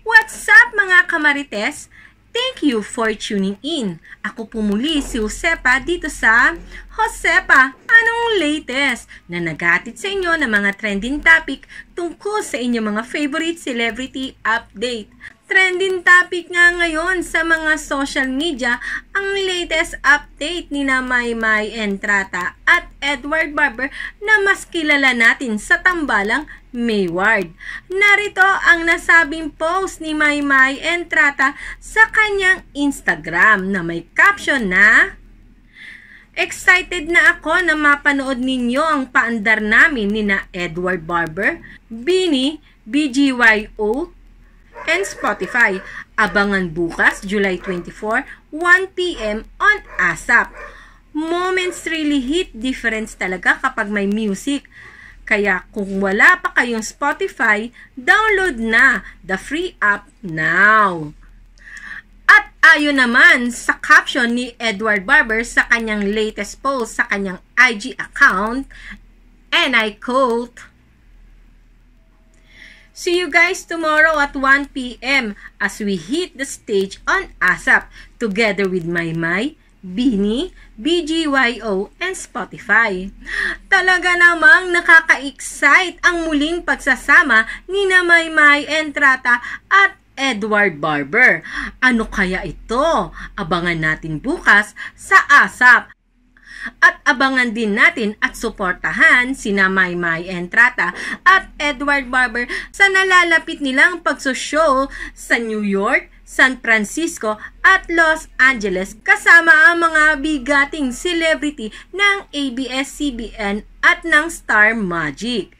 What's up mga kamarites? Thank you for tuning in. Ako po muli si Josepa dito sa Josepa, anong latest? Na naghatid sa inyo ng mga trending topic tungkol sa inyong mga favorite celebrity update. Trending topic nga ngayon sa mga social media ang latest update ni na Maymay Entrata at Edward Barber na mas kilala natin sa tambalang Mayward. Narito ang nasabing post ni Maymay Entrata sa kanyang Instagram na may caption na "Excited na ako na mapanood ninyo ang paandar namin ni na Edward Barber, Bini, BGYO, and Spotify. Abangan bukas, July 24, 1 p.m. on ASAP. Moments really hit difference talaga kapag may music. Kaya kung wala pa kayong Spotify, download na the free app now." At ayon naman sa caption ni Edward Barber sa kanyang latest post sa kanyang IG account, and I quote, "See you guys tomorrow at 1 p.m. as we hit the stage on ASAP together with Maymay, Bini, BGYO, and Spotify." Talaga namang nakaka-excite ang muling pagsasama ni na Maymay Entrata at Edward Barber. Ano kaya ito? Abangan natin bukas sa ASAP. At abangan din natin at suportahan sina Maymay Entrata at Edward Barber sa nalalapit nilang pagsushow sa New York, San Francisco at Los Angeles kasama ang mga bigating celebrity ng ABS-CBN at ng Star Magic.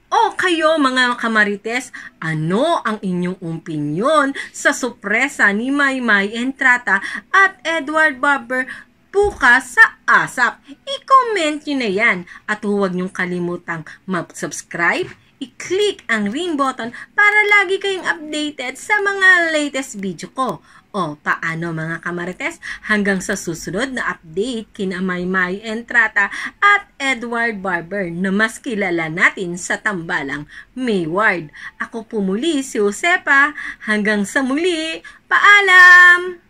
O kayo mga kamarites, ano ang inyong opinyon sa sorpresa ni Maymay Entrata at Edward Barber bukas sa ASAP? I-comment nyo na yan at huwag nyong kalimutang mag-subscribe, i-click ang ring button para lagi kayong updated sa mga latest video ko. O paano mga kamarites? Hanggang sa susunod na update kina Maymay Entrata at Edward Barber na mas kilala natin sa tambalang Mayward. Ako po muli si Josepa. Hanggang sa muli, paalam!